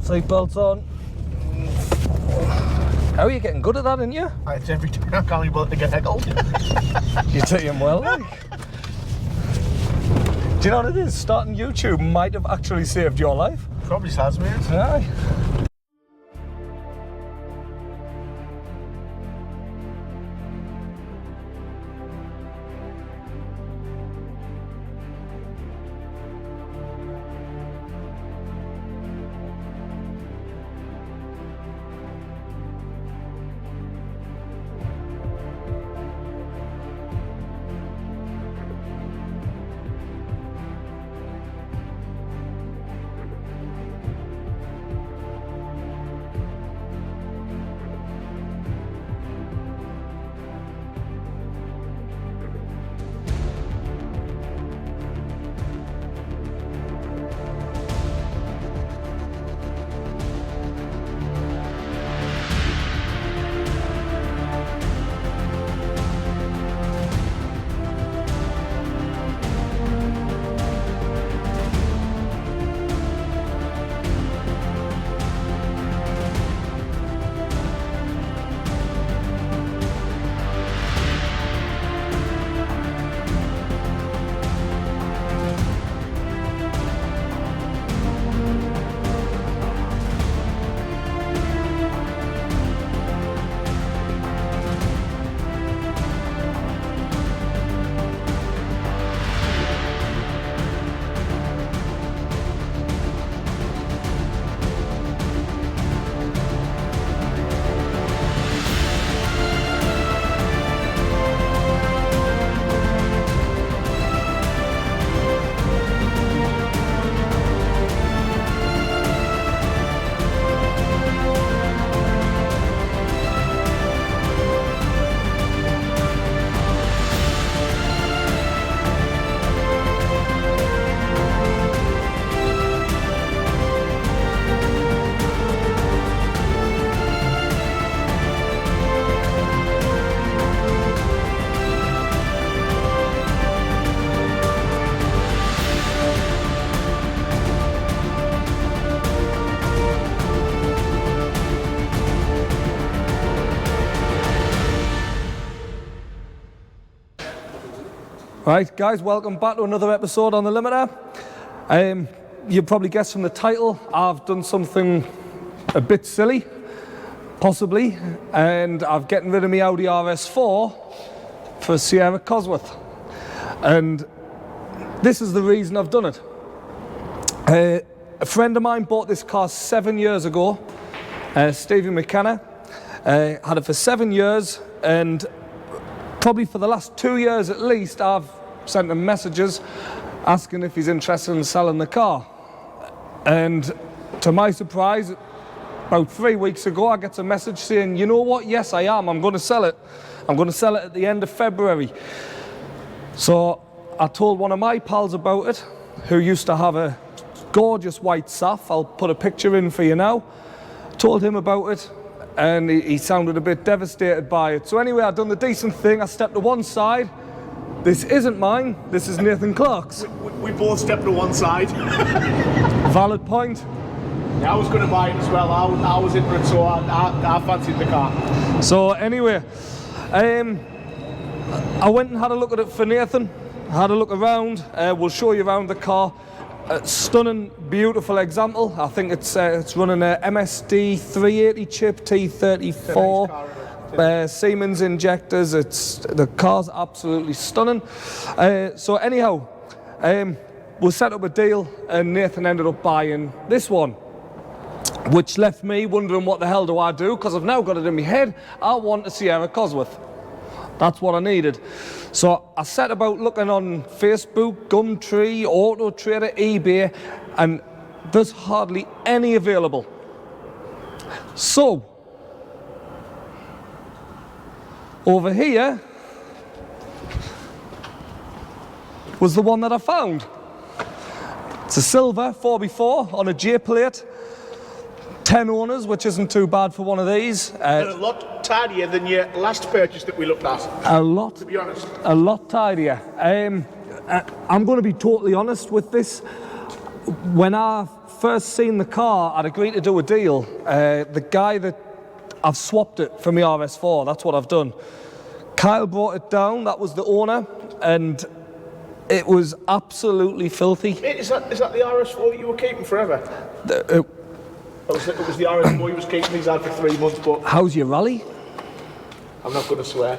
Seatbelts on. How are you getting good at that, aren't you? It's every time I can't be bothered to get heckled. You're taking well, like. Do you know what it is? Starting YouTube might have actually saved your life. Probably has, mate. Aye. Right, guys, welcome back to another episode on the Limiter. You probably guessed from the title, I've done something a bit silly, possibly, and I've getting rid of my Audi RS4 for Sierra Cosworth. And this is the reason I've done it. A friend of mine bought this car 7 years ago, Stevie McKenna. Had it for 7 years, and probably for the last 2 years at least, I've sent him messages asking if he's interested in selling the car. And to my surprise, about 3 weeks ago, I get a message saying, you know what, yes I am, I'm going to sell it. I'm going to sell it at the end of February. So I told one of my pals about it, who used to have a gorgeous white Saph. I'll put a picture in for you now. Told him about it, and he sounded a bit devastated by it. So anyway, I've done the decent thing. I stepped to one side. This isn't mine, this is Nathan Clark's. We both stepped to one side. Valid point. Yeah, I was going to buy it as well. I was in for it, so I fancied the car. So anyway, I went and had a look at it for Nathan. Had a look around. We'll show you around the car. Stunning, beautiful example. I think it's running a MSD 380 chip T34. Siemens injectors. The car's absolutely stunning. So anyhow, we set up a deal, and Nathan ended up buying this one, which left me wondering what the hell do I do, because I've now got it in my head. I want a Sierra Cosworth. That's what I needed. So I set about looking on Facebook, Gumtree, Auto Trader, eBay, and there's hardly any available. So over here was the one that I found. It's a silver 4x4 on a J plate, 10 owners, which isn't too bad for one of these. And a lot tidier than your last purchase that we looked at. A lot, to be honest. A lot tidier. I'm going to be totally honest with this. When I first seen the car, I'd agreed to do a deal. The guy that I've swapped it for my RS4, that's what I've done. Kyle brought it down, that was the owner, and it was absolutely filthy. Mate, is that the RS4 that you were keeping forever? It was the RS4 you was keeping. He's had for 3 months, but... How's your rally? I'm not going to swear.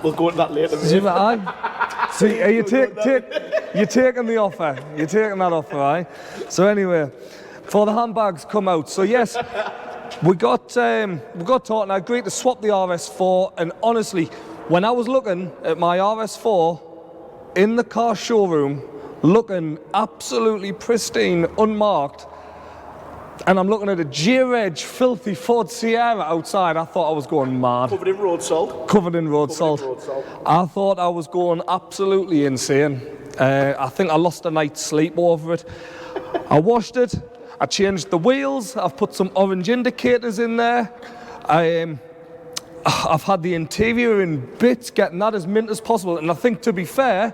We'll go into that later. See, you're taking the offer. You're taking that offer, right? So anyway, before the handbags come out. So yes, we got talking. I agreed to swap the RS4, and honestly, when I was looking at my RS4 in the car showroom, looking absolutely pristine, unmarked, and I'm looking at a J-Reg filthy Ford Sierra outside, I thought I was going mad. Covered in road salt. Covered in road salt. I thought I was going absolutely insane. I think I lost a night's sleep over it. I washed it, I changed the wheels, I've put some orange indicators in there. I've had the interior in bits, getting that as mint as possible, and I think, to be fair,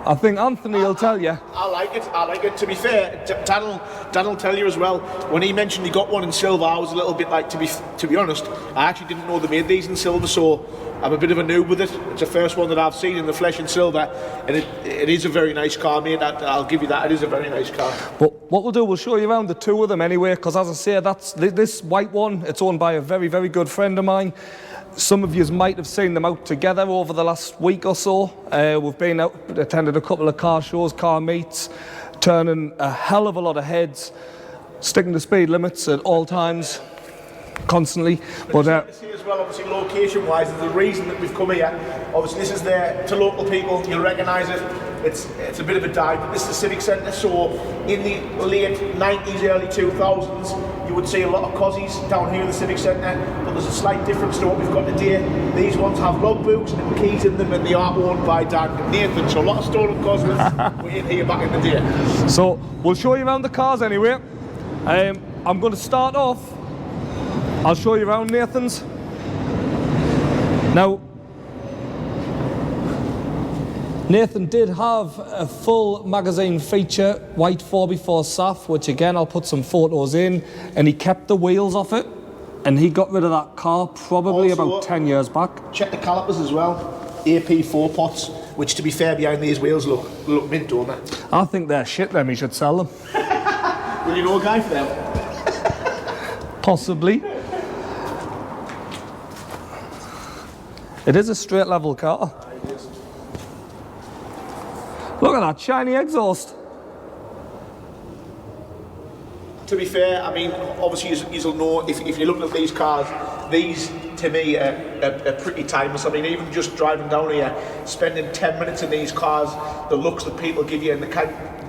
I think Anthony will tell you. I like it. To be fair, Dan will tell you as well. When he mentioned he got one in silver, I was a little bit like, to be honest, I actually didn't know they made these in silver, so I'm a bit of a noob with it. It's the first one that I've seen in the flesh in silver, and it is a very nice car, mate. I'll give you that. It is a very nice car. But what we'll do, we'll show you around the two of them anyway, because as I say, that's this white one. It's owned by a very, very good friend of mine. Some of you might have seen them out together over the last week or so. We've been out, attended a couple of car shows, car meets, turning a hell of a lot of heads, sticking to speed limits at all times, constantly. But as well, obviously, location-wise, there's a reason that we've come here. Obviously, this is there to local people. You'll recognise it. It's a bit of a dive, but this is the Civic Centre. So, in the late 90s, early 2000s, you would see a lot of Cozzies down here in the Civic Centre. But there's a slight difference to what we've got today. These ones have logbooks and keys in them, and they are owned by Dan and Nathan. So, a lot of stolen Cosworths were in here back in the day. So, we'll show you around the cars anyway. I'm going to start off. I'll show you around Nathan's. Now, Nathan did have a full magazine feature, white 4x4 Saph, which again I'll put some photos in, and he kept the wheels off it, and he got rid of that car probably also, about 10 years back. Check the calipers as well, AP4 pots, which to be fair behind these wheels look mint, don't they? I think they're shit them, he should sell them. Will you know a guy for them? Possibly. It is a straight level car. Look at that shiny exhaust. To be fair, I mean, obviously you'll know, if you're looking at these cars, these to me are pretty timeless. I mean, even just driving down here, spending 10 minutes in these cars, the looks that people give you and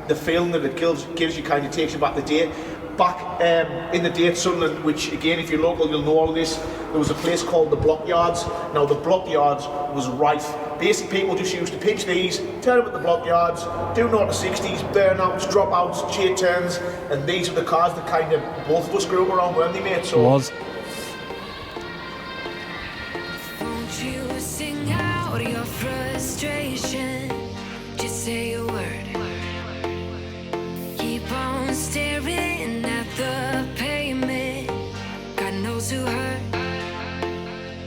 the feeling that it gives you kind of takes you back the day. Back in the day at Sunderland, which again, if you're local, you'll know all of this, there was a place called the Block Yards. Now, the Block Yards was rife. Basically, people just used to pitch these, turn them at the Block Yards, do 0 to 60s, burnouts, dropouts, J-turns, and these were the cars that kind of both of us grew up around, weren't they, mate? So, it was. Won't you sing out your frustration? Just say a word. Keep on staring at the pavement. God knows who hurt.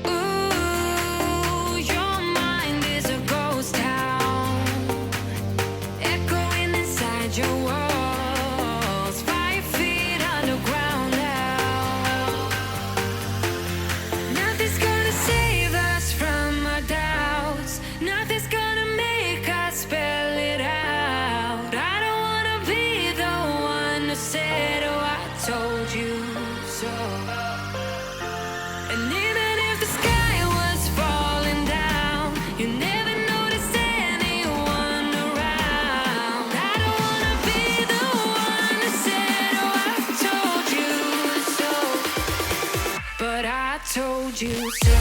Ooh, your mind is a ghost town, echoing inside your walls. 5 feet underground now. Nothing's gonna save us from our doubts. Nothing's gonna make us spell it out. I don't wanna be the one who said, oh, I told you so. And even if the sky was falling down, you never noticed anyone around. I don't wanna be the one who said, oh, I told you so. But I told you so.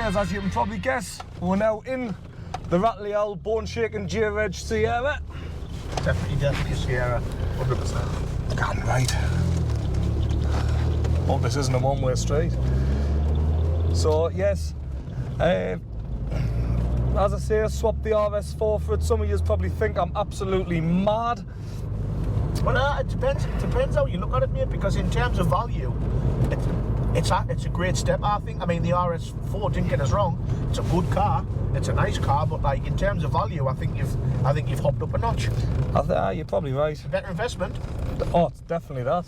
Yes, as you can probably guess, we're now in the rattly old bone-shaking J-Reg Sierra. Definitely Sierra, 100%. Damn right. Hope this isn't a one-way street. So yes, as I say, I swapped the RS4 for it. Some of you probably think I'm absolutely mad. Well, it depends how you look at it, mate, because in terms of value, it's a great step, I think. I mean, the RS4, don't get us wrong, it's a good car, it's a nice car, but like in terms of value, I think you've hopped up a notch. You're probably right. Better investment. Oh, it's definitely that.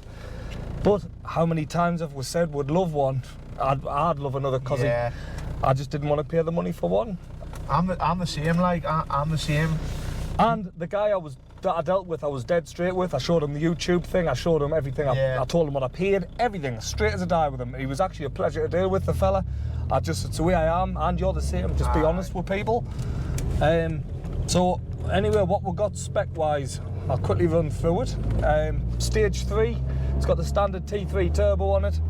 But how many times have we said we'd love one? I'd love another, because Yeah. I just didn't want to pay the money for one. I'm the same, like, I'm the same. And the guy that I dealt with, I was dead straight with. I showed him the YouTube thing, I showed him everything. I told him what I paid, everything, straight as a die with him. He was actually a pleasure to deal with, the fella. It's the way I am, and you're the same. Just be honest with people. So anyway, what we got spec-wise, I'll quickly run through it. Stage 3, it's got the standard T3 turbo on it.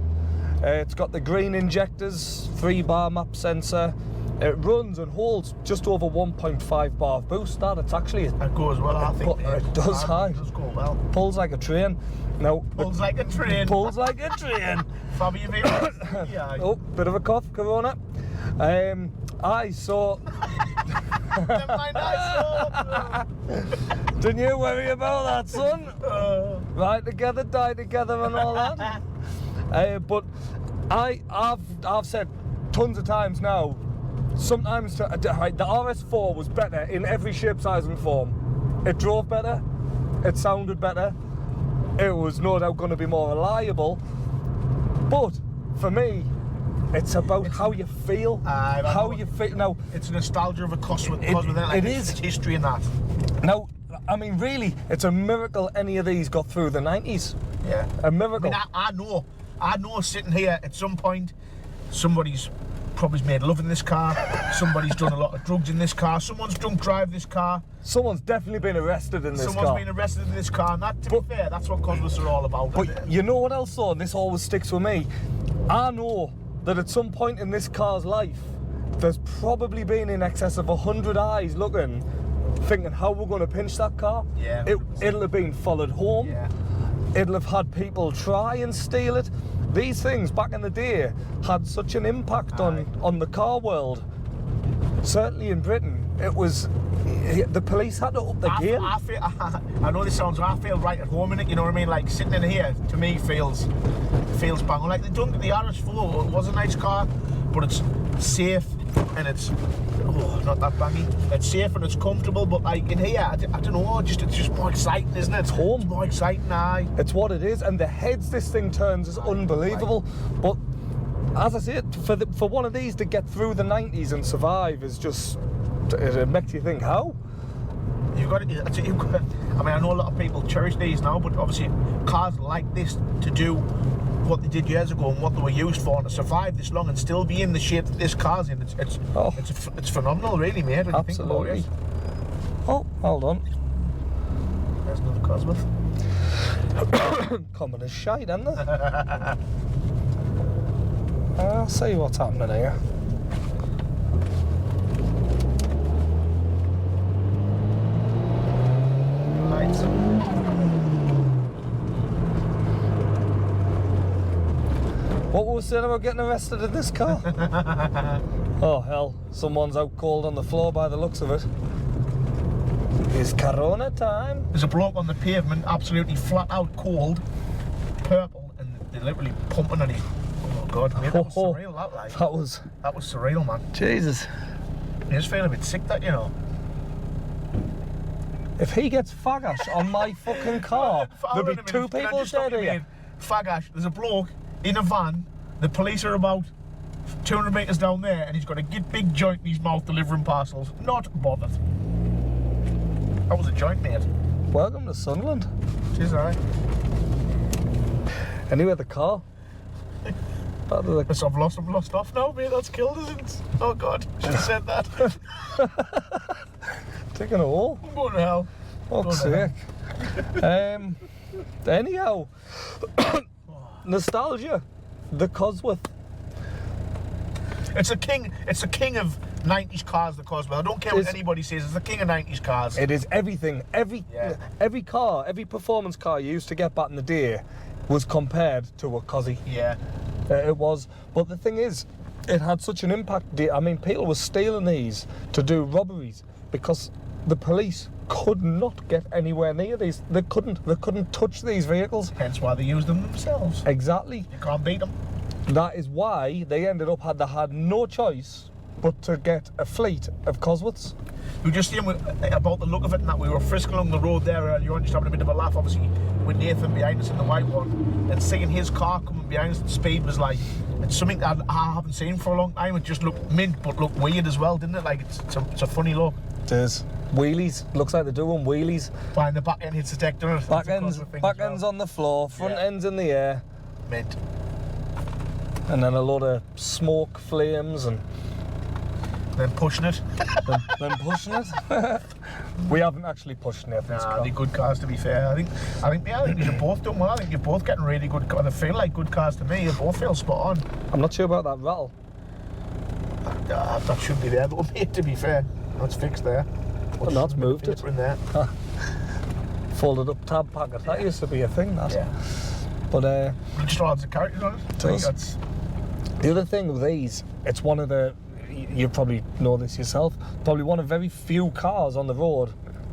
It's got the green injectors, 3-bar map sensor. It runs and holds just over 1.5 bar of boost. It's actually... It goes well, I think. It does, It does go well. Pulls like a train. Now, Pulls like a train. Pulls like a train. Fabio, yeah. Oh, bit of a cough, Corona. So... Never mind, Didn't you worry about that, son? Ride together, die together and all that. But I've said tons of times now, sometimes the RS4 was better in every shape, size and form. It drove better, it sounded better, it was no doubt going to be more reliable, but for me, it's about how you feel, how you feel. Now, it's nostalgia of a Cosworth. It is. It's history in that. Now, I mean, really, it's a miracle any of these got through the 90s. Yeah. A miracle. I mean, I know sitting here at some point, somebody's probably made love in this car, somebody's done a lot of drugs in this car, someone's drunk drive this car. Someone's definitely been arrested in this car. Someone's been arrested in this car, and that, to be fair, that's what Cosworths are all about. But you know what else though, and this always sticks with me, I know that at some point in this car's life, there's probably been in excess of 100 eyes looking, thinking how we're going to pinch that car. Yeah. It'll have been followed home. Yeah. It'll have had people try and steal it. These things back in the day had such an impact on the car world. Certainly in Britain, it was, the police had to up the game. I know this sounds, I feel right at home in it, you know what I mean? Like sitting in here, to me, feels bang. Like the RS4 was a nice car, but it's safe and it's, not that bangy. It's safe and it's comfortable, but like in here, I don't know, it's just more exciting, isn't it? It's home. It's more exciting, aye. It's what it is, and the heads this thing turns is unbelievable. But as I say, for one of these to get through the 90s and survive is just, it makes you think, how? I mean, I know a lot of people cherish these now, but obviously cars like this to do what they did years ago and what they were used for, and to survive this long and still be in the shape that this car's in, it's phenomenal, really, mate. When Absolutely. You think about it. Oh, hold on. There's another Cosworth. Common as shite, isn't they? I'll see what's happening here. What were we saying about getting arrested in this car? Oh hell, someone's out cold on the floor by the looks of it. It's Corona time. There's a bloke on the pavement, absolutely flat out cold, purple, and they're literally pumping at him. Oh god, mate, that was surreal, that like. That was surreal, man. Jesus. You just feel a bit sick, that, you know. If he gets fagash on my fucking car, there'll be two people dead here. Fagash, there's a bloke in a van, the police are about 200 metres down there, and he's got a big joint in his mouth delivering parcels. Not bothered. That was a joint, mate. Welcome to Sunderland. Cheers, alright. Anyway, the car. I've lost off now, mate. That's killed us, isn't it? Oh god, should have said that. Taking a hole. I'm going to hell. Fuck's sake. Anyhow, nostalgia. The Cosworth. It's a king. It's a king of 90s cars, the Cosworth. I don't care what anybody says. It's the king of 90s cars. It is everything. Every car, every performance car you used to get back in the day was compared to a Cosy. Yeah. It was. But the thing is, it had such an impact. I mean, people were stealing these to do robberies because the police could not get anywhere near these. They couldn't touch these vehicles. Hence why they used them themselves. Exactly. You can't beat them. That is why they ended up they had no choice but to get a fleet of Cosworths. We were just saying about the look of it and that we were frisking along the road there earlier on, just having a bit of a laugh, obviously, with Nathan behind us in the white one, and seeing his car coming behind us at speed was like, it's something that I haven't seen for a long time. It just looked mint, but looked weird as well, didn't it? Like, it's a funny look. It is. Wheelies. Looks like they're doing wheelies. Behind the back end hits the deck, doesn't it? Back end's on the floor, front end's in the air. Mint. And then a lot of smoke, flames, and then pushing it. then pushing it. We haven't actually pushed Nathan's car. They're good cars, to be fair. I think you've both done well. I think you're both getting really good cars. They feel like good cars to me. You both feel spot on. I'm not sure about that rattle. That should be there, though, mate, to be fair. That's fixed there. Well, that's moved it. In there. Folded up tab packet. That used to be a thing, that. Yeah. But it just adds a character on it. Does. The other thing with these, it's one of the, you probably know this yourself, probably one of very few cars on the road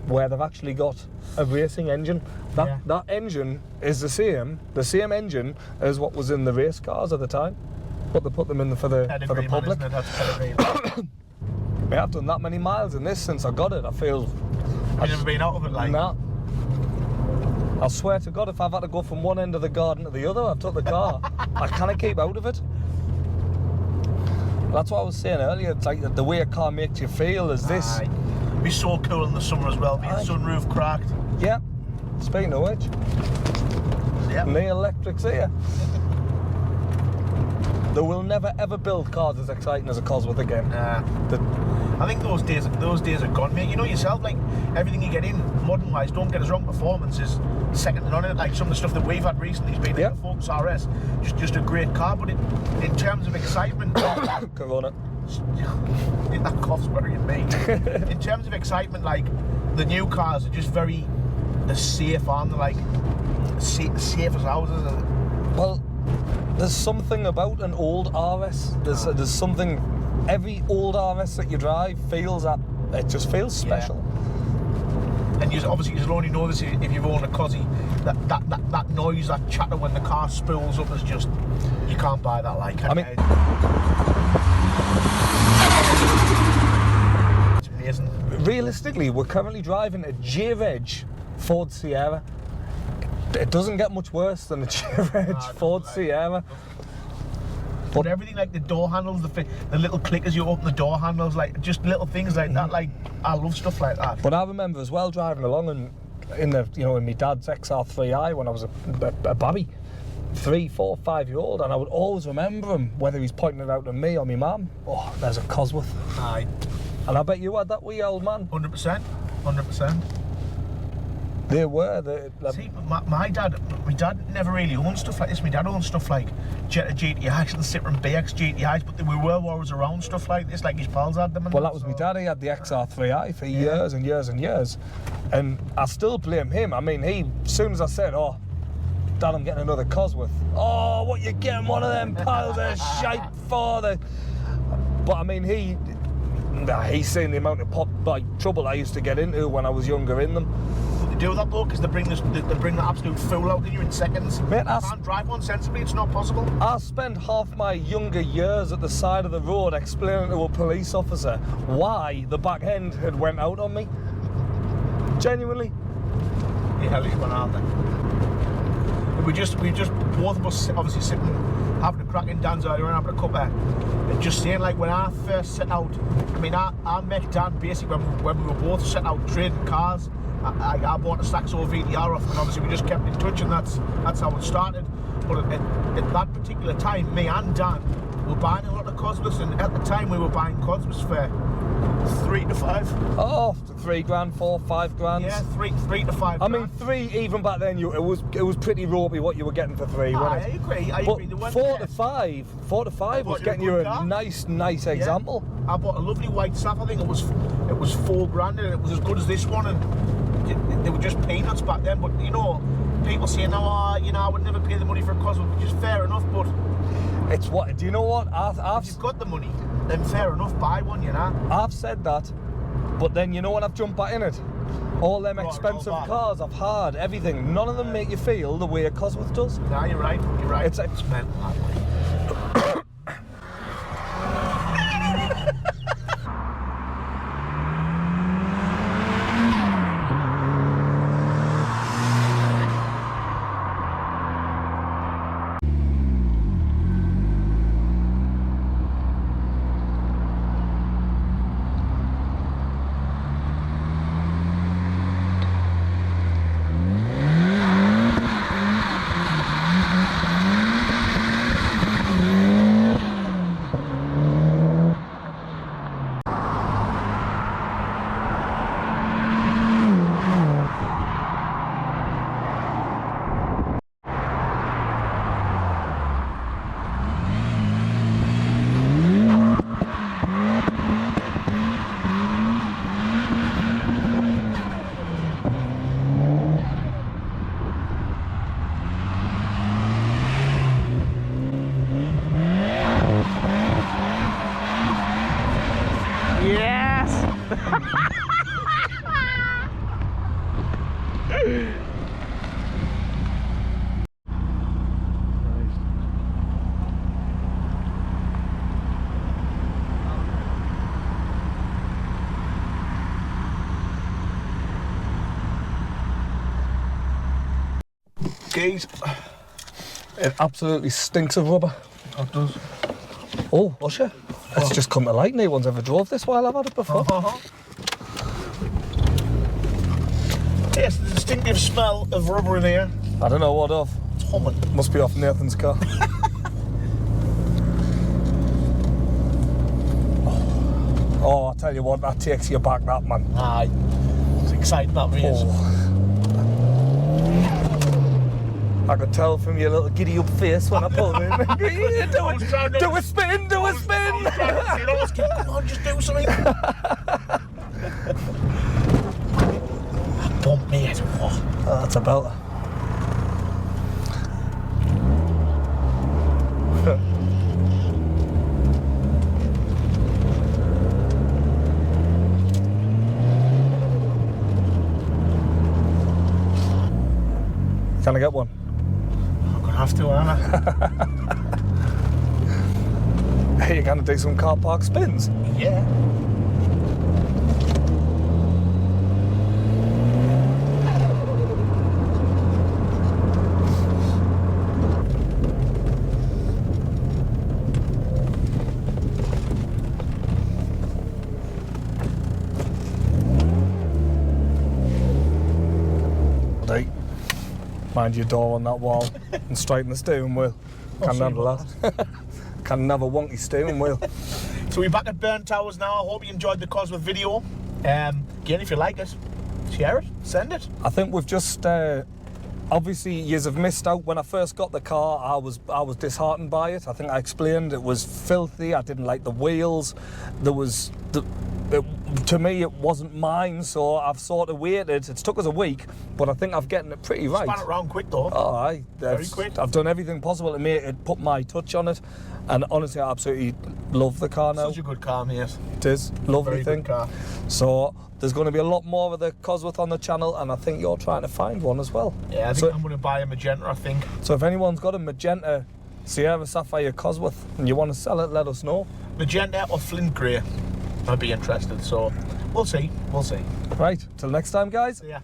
where they've actually got a racing engine. That engine is the same engine as what was in the race cars at the time, but they put them in for the public. I've done that many miles in this since I got it. I feel. You've never been out of it, like? Nah. I swear to God, if I've had to go from one end of the garden to the other, I've took the car. I can't keep out of it. That's what I was saying earlier. It's like the way a car makes you feel is this. It'd be so cool in the summer as well, being sunroof cracked. Yeah. Speaking of which, the electrics here. They will never ever build cars as exciting as a Cosworth again. I think those days are gone, mate. You know yourself, like everything you get in modern wise, don't get us wrong, performance is second to none of it. Like some of the stuff that we've had recently has been like the Ford RS, just a great car. But in terms of excitement, Corona. That cough's worrying me. In terms of excitement, like the new cars are just they're safe, aren't they? Like safe as houses. Well, there's something about an old RS. There's something. Every old RS that you drive feels that it just feels special. Yeah. And you'll only know this if you've owned a Cosy. That noise, that chatter when the car spools up is just, you can't buy that. Like, it's amazing. Realistically, we're currently driving a J-Reg Ford Sierra. It doesn't get much worse than a J-Reg Ford Sierra. But everything, like the door handles, the little clickers you open the door handles, like just little things like that. Like I love stuff like that. But I remember as well driving along and in my dad's XR3i when I was a babby, 3, 4, 5-year-old, and I would always remember him, whether he's pointing it out to me or my mum. Oh, there's a Cosworth. Aye. And I bet you had that wee old man. 100%. 100%. They were. See, my dad never really owned stuff like this. My dad owned stuff like Jetta GTIs and Citroen BX GTIs, but we were always around stuff like this, like his pals had them. Well, that was my dad. He had the XR3i for years and years and years. And I still blame him. I mean, as soon as I said, oh, Dad, I'm getting another Cosworth. Oh, what, you getting one of them piles of shite for the... But I mean, he's seen the amount of trouble I used to get into when I was younger in them. Do that though, because they bring the absolute fool out of you in seconds. Mate, I can't drive one sensibly, it's not possible. I spent half my younger years at the side of the road explaining to a police officer why the back end had went out on me. Genuinely. Yeah, these one, aren't they? We just both of us obviously sitting having a crack in Dan's earlier and having a cuppa, and just saying, like, when I first set out, I mean, I met Dan basically when we were both set out trading cars. I bought a Saxo VDR off, and obviously we just kept in touch, and that's how it started. But at that particular time, me and Dan were buying a lot of Cosworths, and at the time we were buying Cosworths for 3 to 5. Oh, 3 grand, 4, 5 grand. Yeah, 3 to 5 I grand. mean, 3 even back then. It was pretty ropey what you were getting for 3, wasn't it? I agree. I But agree. They weren't 4 there. to 5 was you a getting good you a car. nice example. I bought a lovely white Sapphire. I think it was 4 grand, and it was as good as this one. And they were just peanuts back then. But you know, people saying, "Oh, you know, I would never pay the money for a Cosworth," which is fair enough. But It's what? Do you know what? if you've got the money, then fair enough, buy one. You know. I've said that, but then you know when I've jumped back in it, all them Right, expensive all back. cars I've had, everything, none of them make you feel the way a Cosworth does. No, you're right. You're right. It's mental that way. yes. Geez. It absolutely stinks of rubber. That does. Oh, Usher, it's just come to light. No one's ever drove this while I've had it before. Yes, the distinctive smell of rubber in here. I don't know what of. It's humming. Must be off Nathan's car. Oh, I tell you what, that takes you back, that man. Aye. It's exciting, that me is. I could tell from your little giddy up face when I pulled in. do a spin, do a spin. Come on, just do something. Bump me head. Oh. Oh, that's a belter. Can I get one? I'm gonna have to, aren't I? Hey, you're gonna do some car park spins? Yeah. Right. Mind your door on that wall and straighten the steering wheel. Can handle that. Can have a wonky steering wheel. So we're back at Burn Towers now. I hope you enjoyed the Cosworth video. Again, if you like it, share it, send it. I think we've just obviously yous have missed out. When I first got the car, I was disheartened by it. I think I explained it was filthy. I didn't like the wheels. To me, it wasn't mine, so I've sort of waited. It's took us a week, but I think I've getting it pretty right. Span it round quick though. Oh, aye. Very quick. I've done everything possible to make it, put my touch on it, and honestly, I absolutely love the car now. Such a good car, mate. It is lovely Very thing. good car. So there's going to be a lot more of the Cosworth on the channel, and I think you're trying to find one as well. Yeah, I think I'm going to buy a magenta, I think. So if anyone's got a magenta Sierra Sapphire Cosworth and you want to sell it, let us know. Magenta or Flint Grey, I'd be interested. So we'll see. We'll see. Right, till next time, guys. See ya.